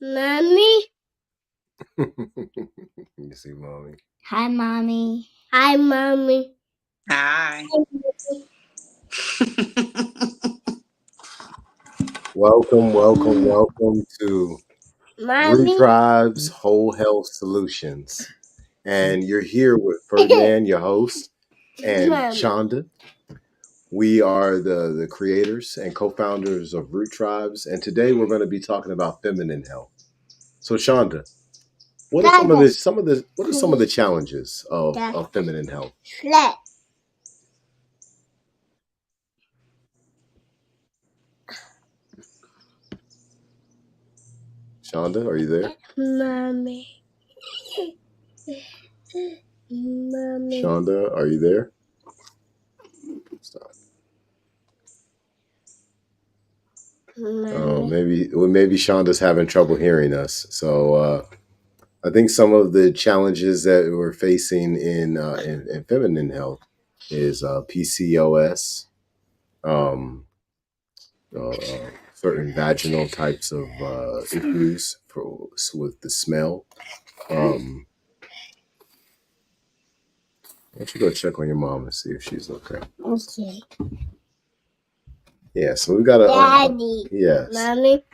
Mommy. You see, mommy. Hi, Mommy. Hi, Mommy. Hi. Welcome to Mommy. Tribez Whole Health Solutions. And you're here with Ferdinand, your host, and Mommy. Shonda. We are the creators and co-founders of Root Tribes, and today we're going to be talking about feminine health. So, Shonda, what are some of the challenges of feminine health? Let. Shonda, are you there? Mommy. Mommy. Shonda, are you there? Stop. Maybe Shonda's having trouble hearing us. So I think some of the challenges that we're facing in feminine health is PCOS, um, certain vaginal types of issues with the smell. Why don't you go check on your mom and see if she's okay? Okay. Yeah, so we got a Daddy. yes. Mommy.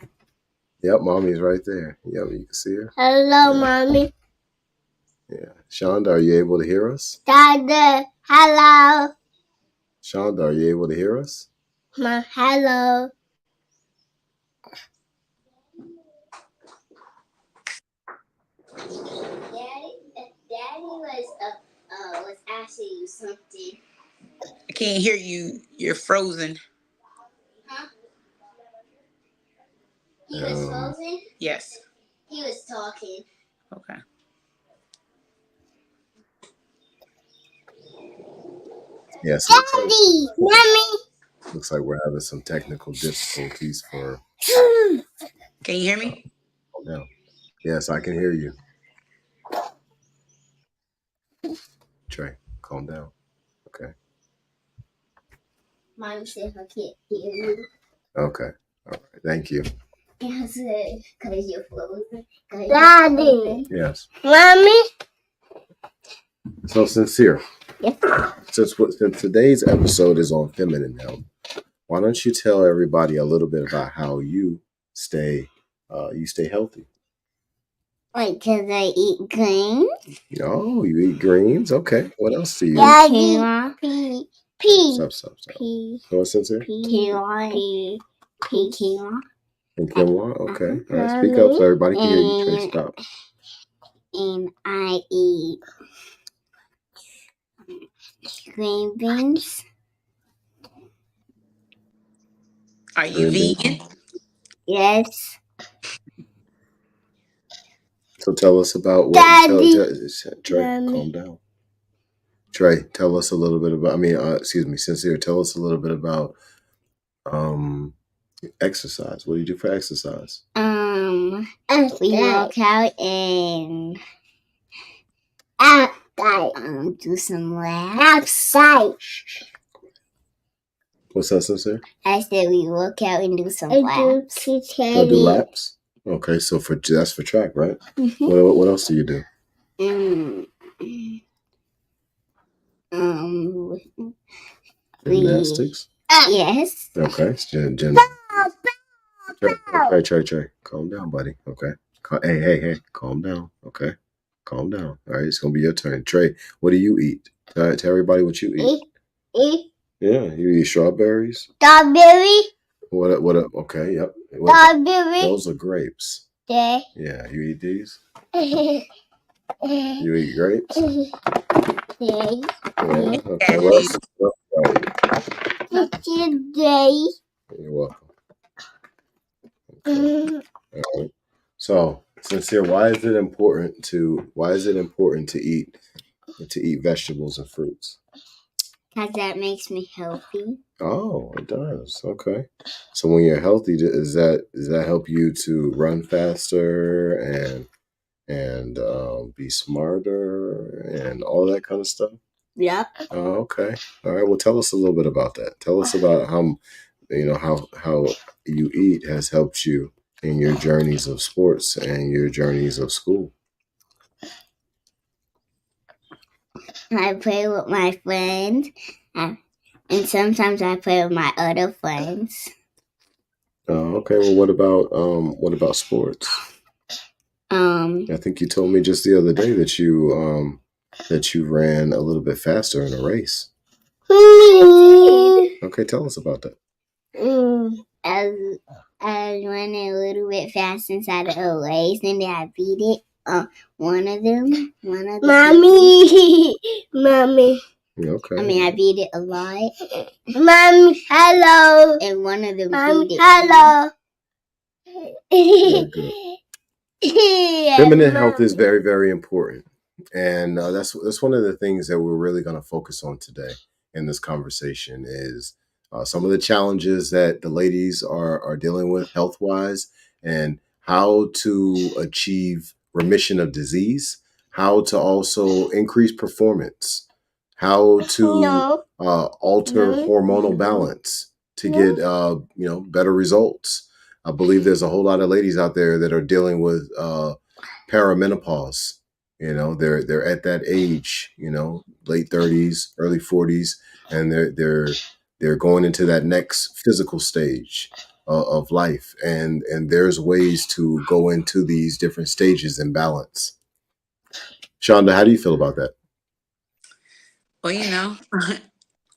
Yep, mommy's right there. Yep, you can see her. Hello, Mommy. Yeah, Shonda, are you able to hear us? Daddy. Hello. Shonda, are you able to hear us? Hello. Daddy was asking you something. I can't hear you. You're frozen. Huh? He was frozen? Yes. He was talking. Okay. Yes. Daddy! Mommy! Looks like we're having some technical difficulties for. Can you hear me? No. Yes, I can hear you. Trey, calm down. Okay. Mom said I can't hear you. Okay. All right. Thank you. Yes, because you're frozen. Daddy! Yes. Mommy? So Sincere. Yes. Since today's episode is on feminine health, why don't you tell everybody a little bit about how you stay healthy? Like, because I eat greens? Oh, you eat greens? Okay. What else do you eat? Pea. Stop. Pea. Go Sincere. Quinoa. Quinoa. And quinoa? Okay. All right. Speak up so everybody can hear you. Trey, stop. And I eat green beans. Are you vegan? Yes. So tell us about what. Trey, calm down. Trey, tell us a little bit about. Sincere. Tell us a little bit about exercise. What do you do for exercise? We walk out and do some laps. Outside. What's that, Sincere? I said we walk out and do some laps. Do laps? Okay, so that's for track, right? Mm-hmm. What else do you do? Gymnastics? Yes. Okay, gym. Trey, calm down, buddy. Okay. Hey, calm down. Okay, calm down. All right, it's gonna be your turn. Trey, what do you eat? Tell everybody what you eat. Yeah, you eat strawberries. Strawberry. What? Okay, yep. Strawberry. Those are grapes. Yeah. Yeah, you eat these. You eat grapes. Yeah. Okay. What else? You're welcome. Okay. All right. So, Sincere, why is it important to eat vegetables and fruits? Because that makes me healthy. Oh, it does. Okay. So when you're healthy, does that help you to run faster and be smarter and all that kind of stuff? Yep. Oh, okay. All right. Well, tell us a little bit about that. Tell us about how you eat has helped you in your journeys of sports and your journeys of school? I play with my friends, and sometimes I play with my other friends. Okay. Well, what about sports? I think you told me just the other day that you ran a little bit faster in a race. Okay, tell us about that. I, I ran a little bit fast inside of a race, and then I beat it. One of them, mommy, mommy. Okay. I mean, I beat it a lot. Mommy, hello. And one of them beat it. Hello. Very good. Feminine health is very, very important, and that's one of the things that we're really going to focus on today in this conversation is some of the challenges that the ladies are dealing with health wise, and how to achieve remission of disease, how to also increase performance, how to alter hormonal balance to get better results. I believe there's a whole lot of ladies out there that are dealing with perimenopause. They're at that age, late 30s, early 40s, and they're going into that next physical stage of life, and there's ways to go into these different stages in balance. Shonda, how do you feel about that? Well,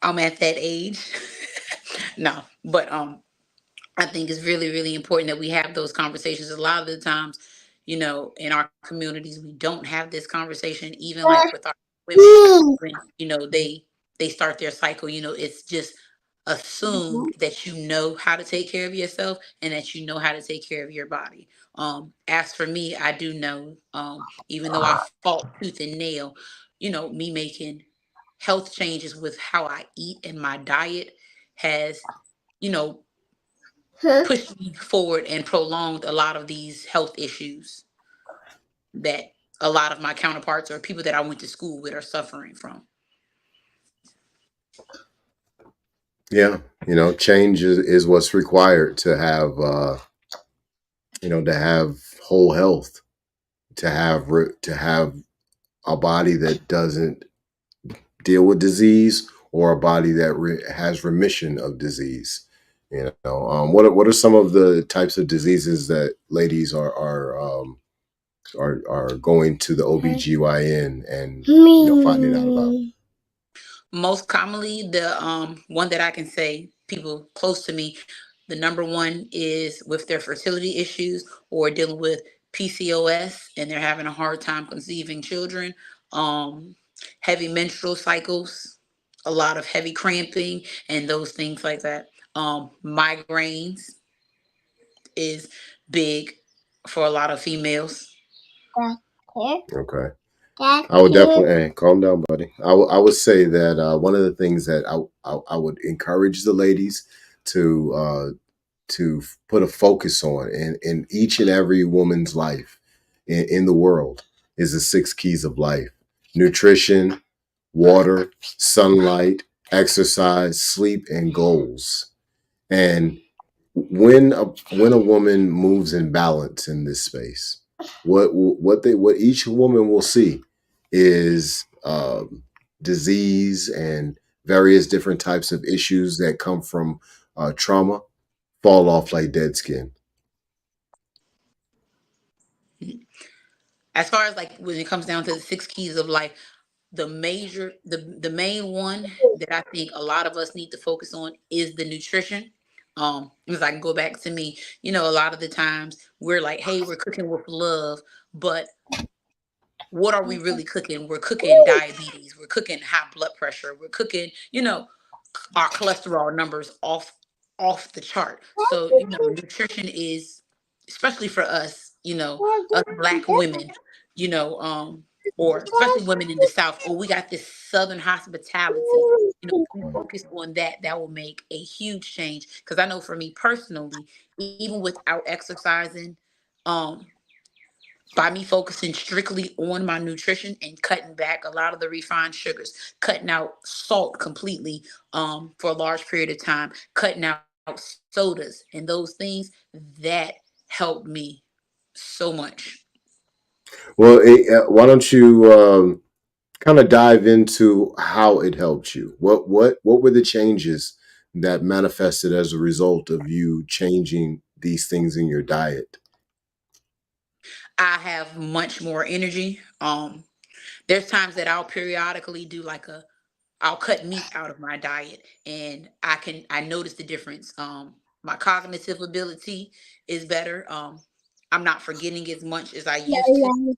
I'm at that age. No, but I think it's really, really important that we have those conversations. A lot of the times, in our communities, we don't have this conversation, even like with our women when, they start their cycle, it's just assumed that you know how to take care of yourself and that you know how to take care of your body. As for me, I do know, even though I fought tooth and nail, me making health changes with how I eat and my diet has, you know, pushed me forward and prolonged a lot of these health issues that a lot of my counterparts or people that I went to school with are suffering from. Yeah, change is what's required to have to have whole health, to have a body that doesn't deal with disease, or a body that has remission of disease. What are some of the types of diseases that ladies are going to the OBGYN and finding out about? Most commonly, the one that I can say people close to me, the number one is with their fertility issues or dealing with PCOS and they're having a hard time conceiving children. Um, Heavy menstrual cycles, a lot of heavy cramping, and those things like that. Migraines is big for a lot of females. Okay. I would definitely, hey, calm down, buddy. I would say that one of the things that I would encourage the ladies to put a focus on in each and every woman's life in the world is the six keys of life: nutrition, water, sunlight, exercise, sleep, and goals. And when a woman moves in balance in this space, what each woman will see is disease and various different types of issues that come from trauma fall off like dead skin. As far as like when it comes down to the six keys of life, the main one that I think a lot of us need to focus on is the nutrition. If I can go back to me, a lot of the times we're like, hey, we're cooking with love, but what are we really cooking? We're cooking diabetes, we're cooking high blood pressure, we're cooking, our cholesterol numbers off the chart. So, nutrition is, especially for us, us black women, you know, um, or especially women in the South, or we got this Southern hospitality. If we focus on that, that will make a huge change. Because I know for me personally, even without exercising, um, by me focusing strictly on my nutrition and cutting back a lot of the refined sugars, cutting out salt completely for a large period of time, cutting out sodas and those things, that helped me so much. Well, why don't you kind of dive into how it helped you? What were the changes that manifested as a result of you changing these things in your diet? I have much more energy. There's times that I'll periodically do like a I'll cut meat out of my diet, and I notice the difference. My cognitive ability is better. I'm not forgetting as much as I used to.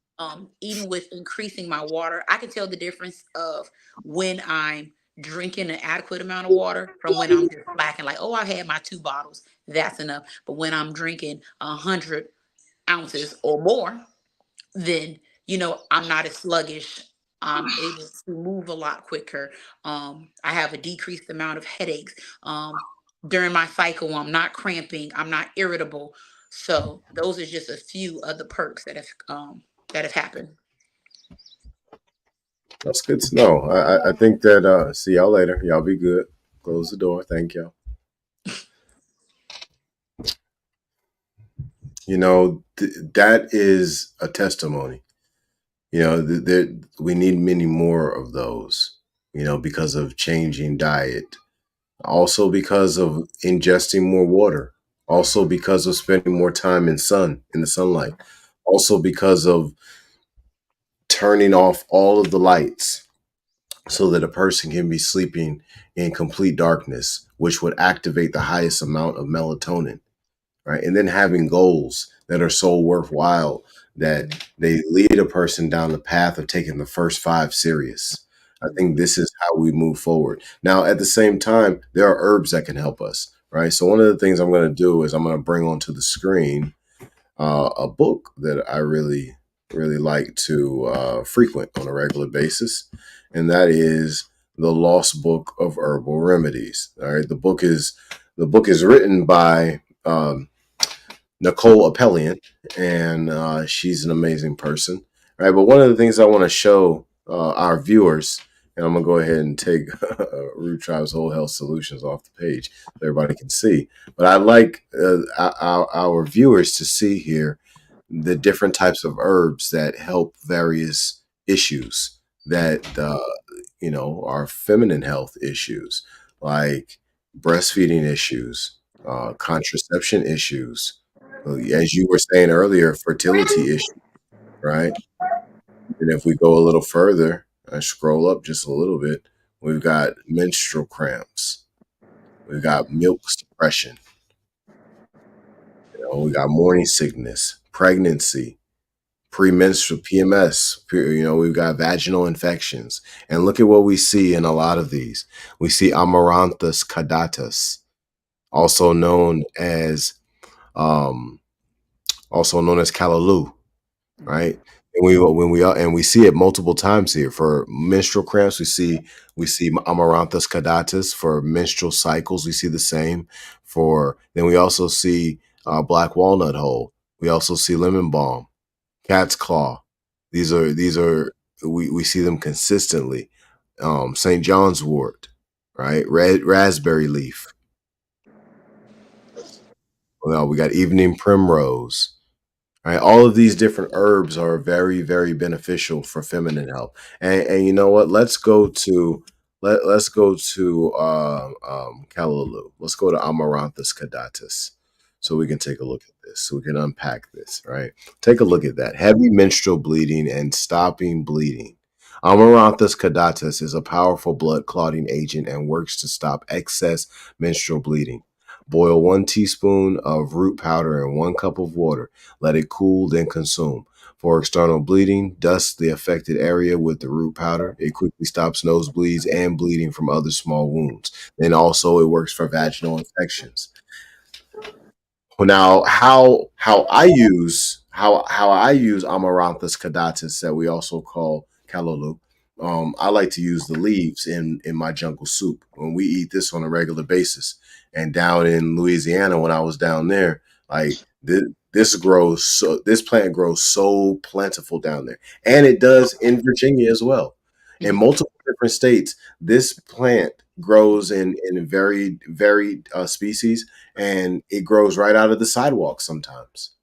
Even with increasing my water, I can tell the difference of when I'm drinking an adequate amount of water from when I'm just slacking. Like, oh, I had my 2 bottles, that's enough. But when I'm drinking 100 ounces or more, then I'm not as sluggish. I'm able to move a lot quicker. I have a decreased amount of headaches. During my cycle, I'm not cramping, I'm not irritable. So those are just a few of the perks that have happened. That's good to know. I think that see y'all later. Y'all be good. Close the door. Thank y'all. That is a testimony. We need many more of those. Because of changing diet, also because of ingesting more water, also because of spending more time in the sunlight, also because of turning off all of the lights so that a person can be sleeping in complete darkness, which would activate the highest amount of melatonin, right? And then having goals that are so worthwhile that they lead a person down the path of taking the first five serious. I think this is how we move forward. Now, at the same time, there are herbs that can help us, right? So one of the things I'm going to do is I'm going to bring onto the screen a book that I really, really like to frequent on a regular basis, and that is The Lost Book of Herbal Remedies. All right, the book is written by Nicole Appellian, and she's an amazing person. Right, but one of the things I want to show our viewers, and I'm gonna go ahead and take Root Tribe's Whole Health Solutions off the page so everybody can see. But I'd like our viewers to see here the different types of herbs that help various issues that are feminine health issues, like breastfeeding issues, contraception issues, as you were saying earlier, fertility issues, right? And if we go a little further, I scroll up just a little bit, we've got menstrual cramps, we've got milk suppression, we got morning sickness, pregnancy, premenstrual PMS, we've got vaginal infections. And look at what we see in a lot of these. We see Amaranthus caudatus, also known as um, callaloo, right? And we see it multiple times here for menstrual cramps. We see Amaranthus caudatus for menstrual cycles. We see the same for. Then we also see black walnut hull. We also see lemon balm, cat's claw. These are we see them consistently. St. John's wort, right? Red raspberry leaf. Well, we got evening primrose. Right, all of these different herbs are very, very beneficial for feminine health. And you know what? Let's go to callaloo. Let's go to Amaranthus caudatus, so we can take a look at this. So we can unpack this. Right, take a look at that. Heavy menstrual bleeding and stopping bleeding. Amaranthus caudatus is a powerful blood clotting agent and works to stop excess menstrual bleeding. Boil 1 teaspoon of root powder in 1 cup of water. Let it cool, then consume. For external bleeding, dust the affected area with the root powder. It quickly stops nosebleeds and bleeding from other small wounds. Then also it works for vaginal infections. Now, how I use Amaranthus caudatus, that we also call callaloo. I like to use the leaves in my jungle soup when we eat this on a regular basis. And down in Louisiana, when I was down there, like this plant grows so plentiful down there, and it does in Virginia as well. In Mhm. multiple different states, this plant grows in very varied species, and it grows right out of the sidewalk sometimes.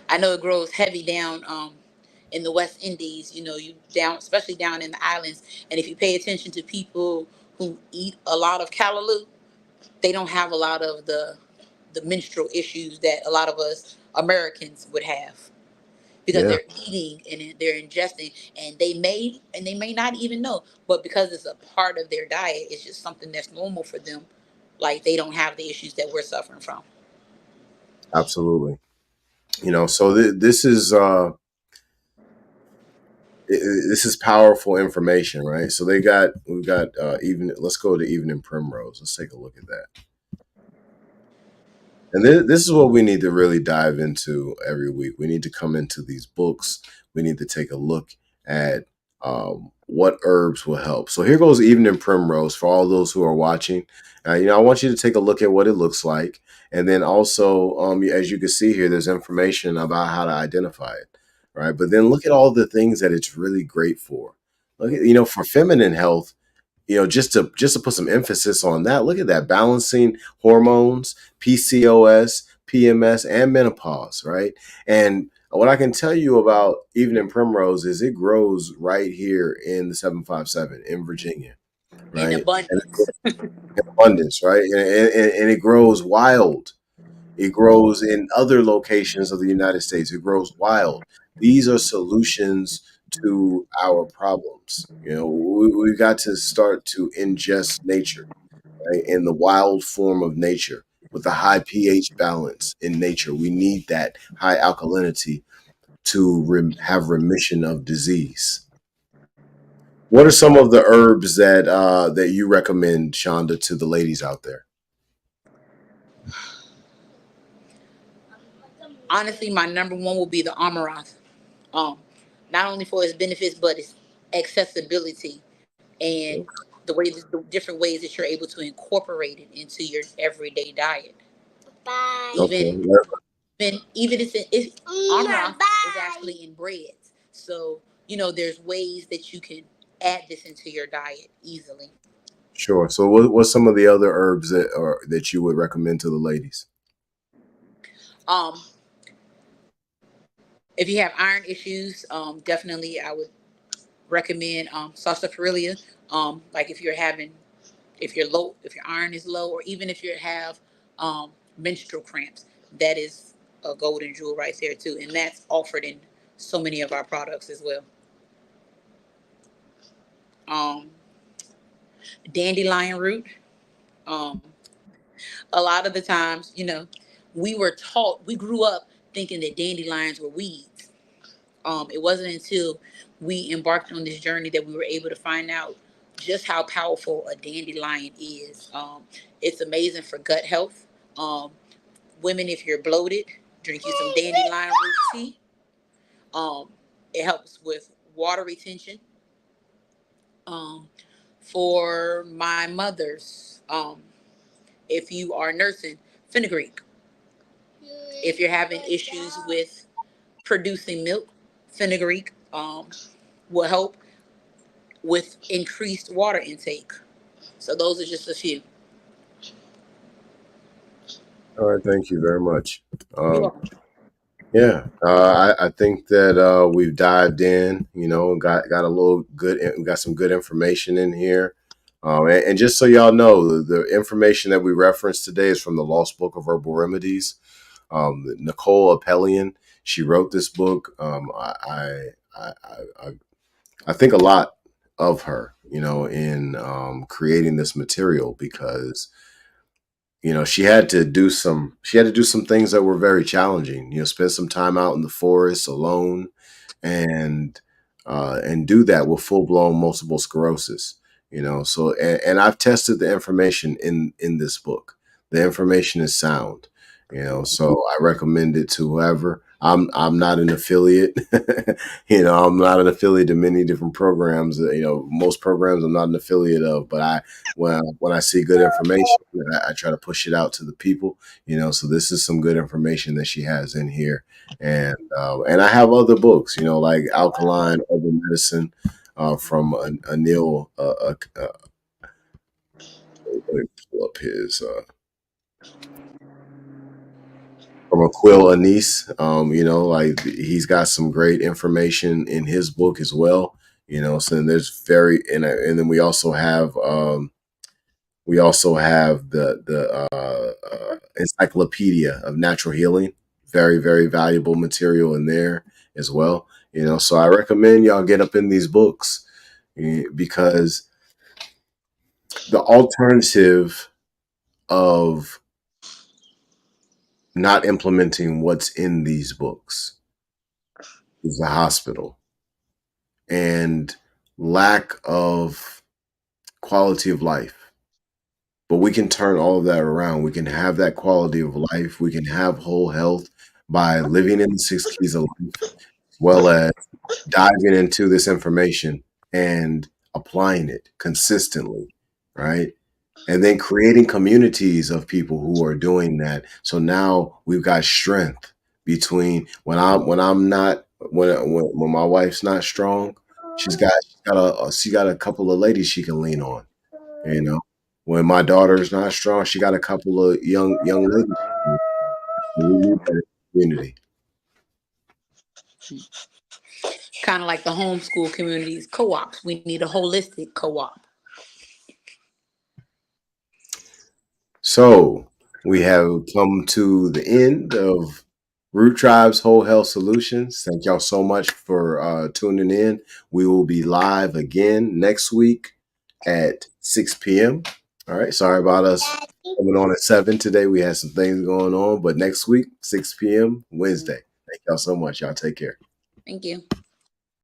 I know it grows heavy down in the West Indies. You down, especially down in the islands. And if you pay attention to people who eat a lot of callaloo, they don't have a lot of the menstrual issues that a lot of us Americans would have, because Yeah, they're eating and they're ingesting, and they may not even know, but because it's a part of their diet, it's just something that's normal for them. Like, they don't have the issues that we're suffering from. absolutely. So this is powerful information, right? So we've got even. Let's go to Evening Primrose. Let's take a look at that. And this is what we need to really dive into every week. We need to come into these books. We need to take a look at what herbs will help. So here goes Evening Primrose for all those who are watching. I want you to take a look at what it looks like. And then also, as you can see here, there's information about how to identify it, right? But then look at all the things that it's really great for. Look at, for feminine health, just to put some emphasis on that. Look at that, balancing hormones, PCOS, PMS, and menopause, right? And what I can tell you about Evening Primrose is it grows right here in the 757 in Virginia, In right? And abundance. abundance, right? And it grows wild. It grows in other locations of the United States. It grows wild. These are solutions to our problems. We got to start to ingest nature, right? In the wild form of nature with a high pH balance in nature. We need that high alkalinity to have remission of disease. What are some of the herbs that you recommend, Shonda, to the ladies out there? Honestly, my number one will be the Amaranth. Um, Not only for its benefits, but its accessibility, and the different ways that you're able to incorporate it into your everyday diet. Bye. Even Okay. even if Amaranth is actually in breads, so there's ways that you can add this into your diet easily. Sure. So, what's some of the other herbs that you would recommend to the ladies? Um, if you have iron issues, definitely I would recommend sarsaparilla. Like if you're low, if your iron is low, or even if you have menstrual cramps, that is a golden jewel right there too, and that's offered in so many of our products as well. Um, Dandelion root. Um, a lot of the times, we grew up thinking that dandelions were weeds. It wasn't until we embarked on this journey that we were able to find out just how powerful a dandelion is. It's amazing for gut health. Um, Women, if you're bloated, drink you some dandelion root tea. Um, it helps with water retention. Um, for my mothers, if you are nursing, fenugreek. If you're having issues with producing milk, fenugreek will help with increased water intake. So those are just a few. All right. Thank you very much. You're Um, welcome. yeah, I think that we've dived in. Got a little good. We got some good information in here. And just so y'all know, the information that we referenced today is from the Lost Book of Herbal Remedies. Nicole Appelian, she wrote this book. I, I, I I think a lot of her, in creating this material because she had to do some things that were very challenging. Spend some time out in the forest alone, and do that with full blown multiple sclerosis. So and I've tested the information in this book. The information is sound. So I recommend it to whoever. I'm not an affiliate. I'm not an affiliate to many different programs. Most programs I'm not an affiliate of, but when I see good information, I try to push it out to the people. So this is some good information that she has in here, and I have other books, like Alkaline Herbal Medicine from Anil. Let me pull up his from Aquil Anise. Like he's got some great information in his book as well. So there's and then we also have the Encyclopedia of Natural Healing. Very, very valuable material in there as well. So I recommend y'all get up in these books because the alternative of not implementing what's in these books is the hospital and lack of quality of life. But we can turn all of that around. We can have that quality of life. We can have whole health by living in the 6 keys of life, as well as diving into this information and applying it consistently, right? And then creating communities of people who are doing that. So now we've got strength between when my wife's not strong, she got a couple of ladies she can lean on. You know, when my daughter's not strong, she got a couple of young ladies. We need that community. Kind of like the homeschool communities, co-ops. We need a holistic co-op. So we have come to the end of Root Tribe's Whole Health Solutions. Thank y'all so much for tuning in. We will be live again next week at 6 p.m. All right. Sorry about us coming on at 7 today. We had some things going on, but next week, 6 p.m. Wednesday. Thank y'all so much. Y'all take care. Thank you.